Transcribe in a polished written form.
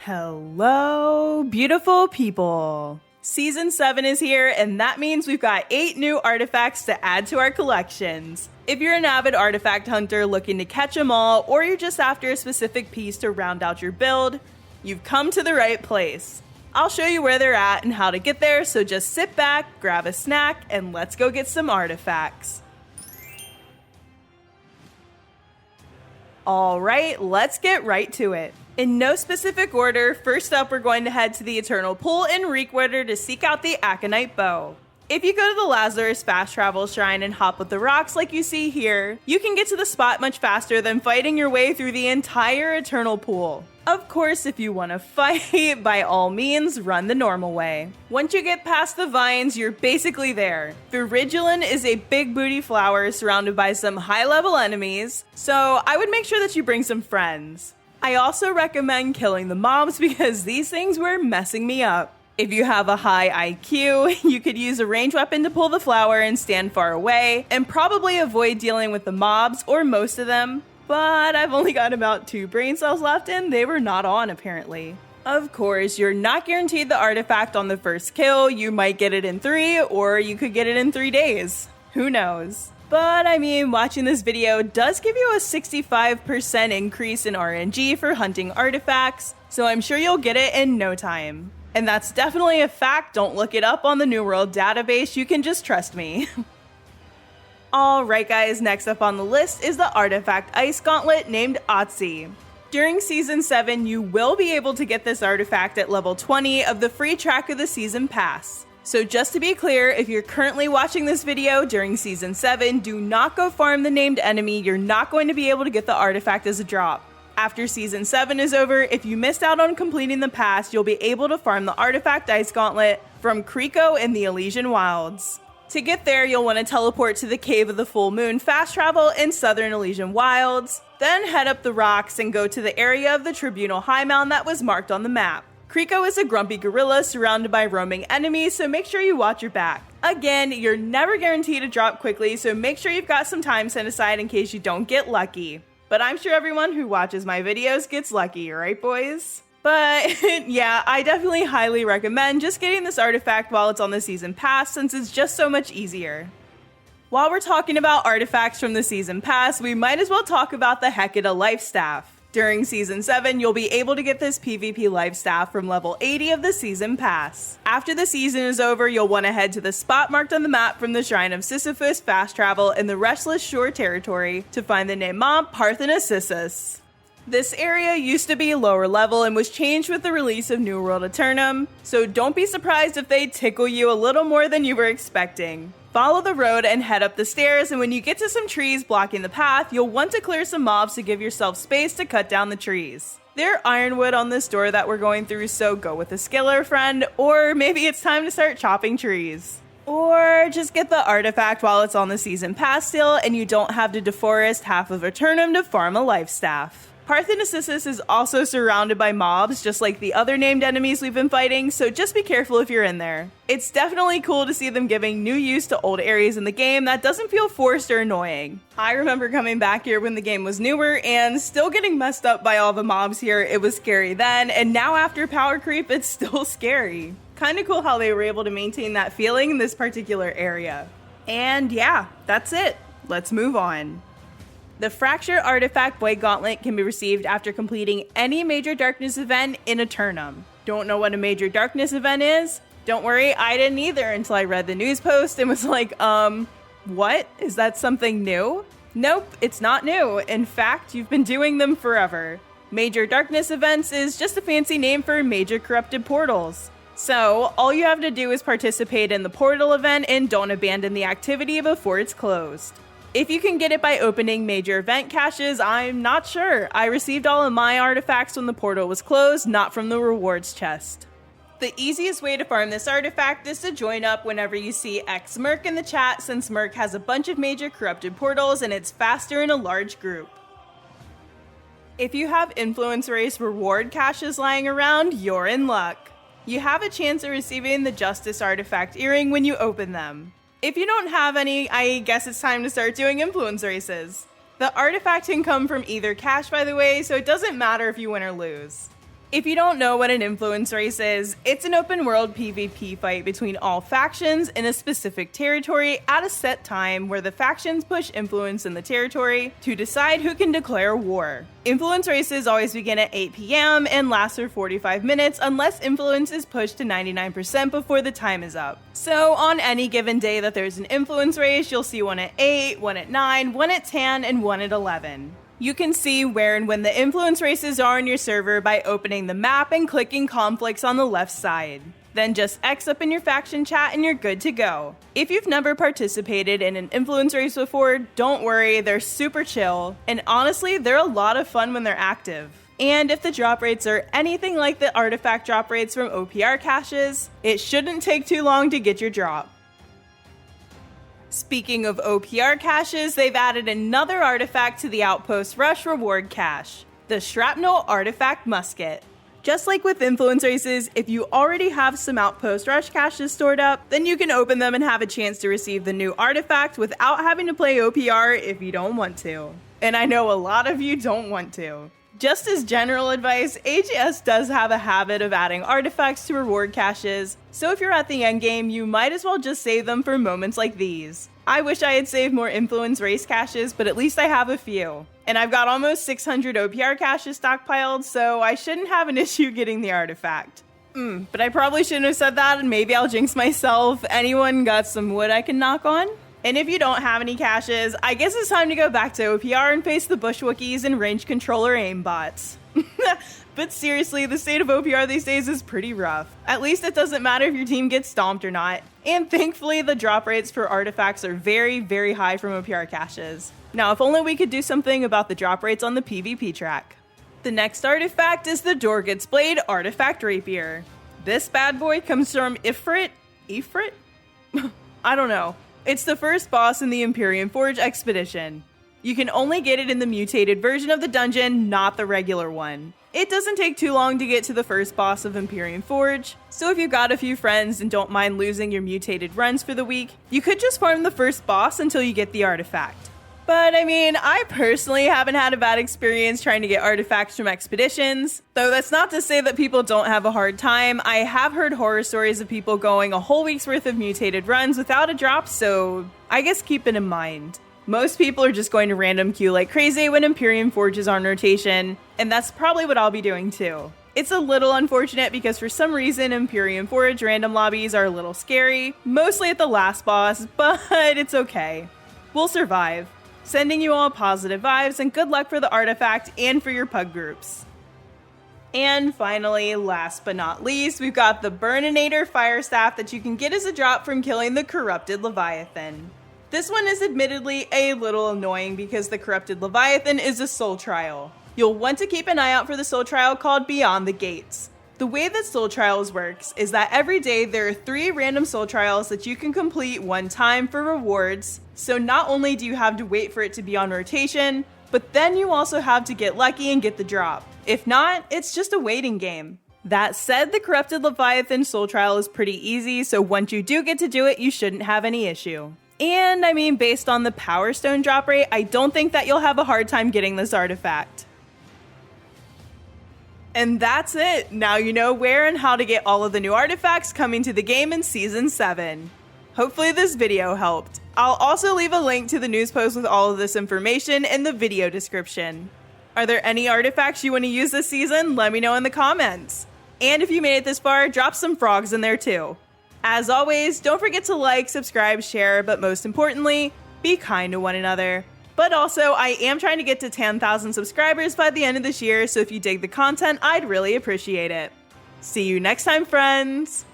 Hello, beautiful people. Season 7 is here, and that means we've got 8 new artifacts to add to our collections. If you're an avid artifact hunter looking to catch them all, or you're just after a specific piece to round out your build, you've come to the right place. I'll show you where they're at and how to get there, so just sit back, grab a snack, and let's go get some artifacts. Alright, let's get right to it. In no specific order, first up we're going to head to the Eternal Pool in Reekwater to seek out the Aconite Bow. If you go to the Lazarus Fast Travel Shrine and hop with the rocks like you see here, you can get to the spot much faster than fighting your way through the entire Eternal Pool. Of course, if you want to fight, by all means, run the normal way. Once you get past the vines, you're basically there. Viridulin is a big booty flower surrounded by some high-level enemies, so I would make sure that you bring some friends. I also recommend killing the mobs because these things were messing me up. If you have a high IQ, you could use a ranged weapon to pull the flower and stand far away, and probably avoid dealing with the mobs, or most of them. But I've only got about 2 brain cells left and they were not on apparently. Of course, you're not guaranteed the artifact on the first kill. You might get it in 3, or you could get it in 3 days. Who knows? But I mean, watching this video does give you a 65% increase in RNG for hunting artifacts, so I'm sure you'll get it in no time. And that's definitely a fact, don't look it up on the New World database, you can just trust me. Alright guys, next up on the list is the Artifact Ice Gauntlet named Otzi. During Season 7, you will be able to get this artifact at level 20 of the free Track of the Season Pass. So just to be clear, if you're currently watching this video during Season 7, do not go farm the named enemy, you're not going to be able to get the artifact as a drop. After Season 7 is over, if you missed out on completing the pass, you'll be able to farm the Artifact Ice Gauntlet from xoxo in the Elysian Wilds. To get there, you'll want to teleport to the Cave of the Full Moon fast travel in Southern Elysian Wilds, then head up the rocks and go to the area of the Tribunal Highmound that was marked on the map. xoxo is a grumpy gorilla surrounded by roaming enemies, so make sure you watch your back. Again, you're never guaranteed to drop quickly, so make sure you've got some time set aside in case you don't get lucky. But I'm sure everyone who watches my videos gets lucky, right boys? But yeah, I definitely highly recommend just getting this artifact while it's on the Season Pass since it's just so much easier. While we're talking about artifacts from the Season Pass, we might as well talk about the Heceta Life Staff. During Season 7, you'll be able to get this PvP Life Staff from level 80 of the Season Pass. After the season is over, you'll want to head to the spot marked on the map from the Shrine of Sisyphus fast travel in the Restless Shore territory to find the name mob Parthenacissus. This area used to be lower level and was changed with the release of New World Aeternum, so don't be surprised if they tickle you a little more than you were expecting. Follow the road and head up the stairs, and when you get to some trees blocking the path, you'll want to clear some mobs to give yourself space to cut down the trees. There's ironwood on this door that we're going through, so go with a skiller friend, or maybe it's time to start chopping trees. Or just get the artifact while it's on the Season Pass still and you don't have to deforest half of Aeternum to farm a life staff. Parthenacissus is also surrounded by mobs, just like the other named enemies we've been fighting, so just be careful if you're in there. It's definitely cool to see them giving new use to old areas in the game that doesn't feel forced or annoying. I remember coming back here when the game was newer and still getting messed up by all the mobs here. It was scary then, and now after power creep, it's still scary. Kinda cool how they were able to maintain that feeling in this particular area. And yeah, that's it. Let's move on. The Fracture Artifact Void Gauntlet can be received after completing any Major Darkness event in Aeternum. Don't know what a Major Darkness event is? Don't worry, I didn't either until I read the news post and was like, what? Is that something new? Nope, it's not new. In fact, you've been doing them forever. Major Darkness events is just a fancy name for Major Corrupted Portals. So, all you have to do is participate in the portal event and don't abandon the activity before it's closed. If you can get it by opening major event caches, I'm not sure. I received all of my artifacts when the portal was closed, not from the rewards chest. The easiest way to farm this artifact is to join up whenever you see Xmerc in the chat, since Merc has a bunch of major corrupted portals and it's faster in a large group. If you have Influence Race reward caches lying around, you're in luck. You have a chance of receiving the Justice Artifact Earring when you open them. If you don't have any, I guess it's time to start doing influence races. The artifact can come from either cache, by the way, so it doesn't matter if you win or lose. If you don't know what an influence race is, it's an open world PvP fight between all factions in a specific territory at a set time where the factions push influence in the territory to decide who can declare war. Influence races always begin at 8 PM and last for 45 minutes unless influence is pushed to 99% before the time is up. So on any given day that there's an influence race, you'll see one at 8, one at 9, one at 10, and one at 11. You can see where and when the influence races are on your server by opening the map and clicking conflicts on the left side. Then just X up in your faction chat and you're good to go. If you've never participated in an influence race before, don't worry, they're super chill, and honestly, they're a lot of fun when they're active. And if the drop rates are anything like the artifact drop rates from OPR caches, it shouldn't take too long to get your drop. Speaking of OPR caches, they've added another artifact to the Outpost Rush reward cache, the Shrapnel Artifact Musket. Just like with influence races, if you already have some Outpost Rush caches stored up, then you can open them and have a chance to receive the new artifact without having to play OPR if you don't want to. And I know a lot of you don't want to. Just as general advice, AGS does have a habit of adding artifacts to reward caches, so if you're at the endgame, you might as well just save them for moments like these. I wish I had saved more influence race caches, but at least I have a few. And I've got almost 600 OPR caches stockpiled, so I shouldn't have an issue getting the artifact. But I probably shouldn't have said that, and maybe I'll jinx myself. Anyone got some wood I can knock on? And if you don't have any caches, I guess it's time to go back to OPR and face the Bush Wookiees and range controller aimbots. But seriously, the state of OPR these days is pretty rough. At least it doesn't matter if your team gets stomped or not. And thankfully, the drop rates for artifacts are very, very high from OPR caches. Now, if only we could do something about the drop rates on the PvP track. The next artifact is the Dorgot's Blade Artifact Rapier. This bad boy comes from Ifrit? I don't know. It's the first boss in the Empyrean Forge expedition. You can only get it in the mutated version of the dungeon, not the regular one. It doesn't take too long to get to the first boss of Empyrean Forge, so if you've got a few friends and don't mind losing your mutated runs for the week, you could just farm the first boss until you get the artifact. But I mean, I personally haven't had a bad experience trying to get artifacts from expeditions, though that's not to say that people don't have a hard time. I have heard horror stories of people going a whole week's worth of mutated runs without a drop, so I guess keep it in mind. Most people are just going to random queue like crazy when Empyrean Forge is on rotation, and that's probably what I'll be doing too. It's a little unfortunate because for some reason Empyrean Forge random lobbies are a little scary, mostly at the last boss, but it's okay. We'll survive. Sending you all positive vibes and good luck for the artifact and for your pug groups. And finally, last but not least, we've got the Burnanator Firestaff that you can get as a drop from killing the corrupted Leviathan. This one is admittedly a little annoying because the corrupted Leviathan is a soul trial. You'll want to keep an eye out for the soul trial called Beyond the Gates. The way that soul trials works is that every day there are 3 random soul trials that you can complete one time for rewards. So not only do you have to wait for it to be on rotation, but then you also have to get lucky and get the drop. If not, it's just a waiting game. That said, the corrupted Leviathan soul trial is pretty easy, so once you do get to do it, you shouldn't have any issue. And I mean, based on the Power Stone drop rate, I don't think that you'll have a hard time getting this artifact. And that's it. Now you know where and how to get all of the new artifacts coming to the game in Season 7. Hopefully this video helped. I'll also leave a link to the news post with all of this information in the video description. Are there any artifacts you want to use this season? Let me know in the comments. And if you made it this far, drop some frogs in there too. As always, don't forget to like, subscribe, share, but most importantly, be kind to one another. But also, I am trying to get to 10,000 subscribers by the end of this year, so if you dig the content, I'd really appreciate it. See you next time, friends!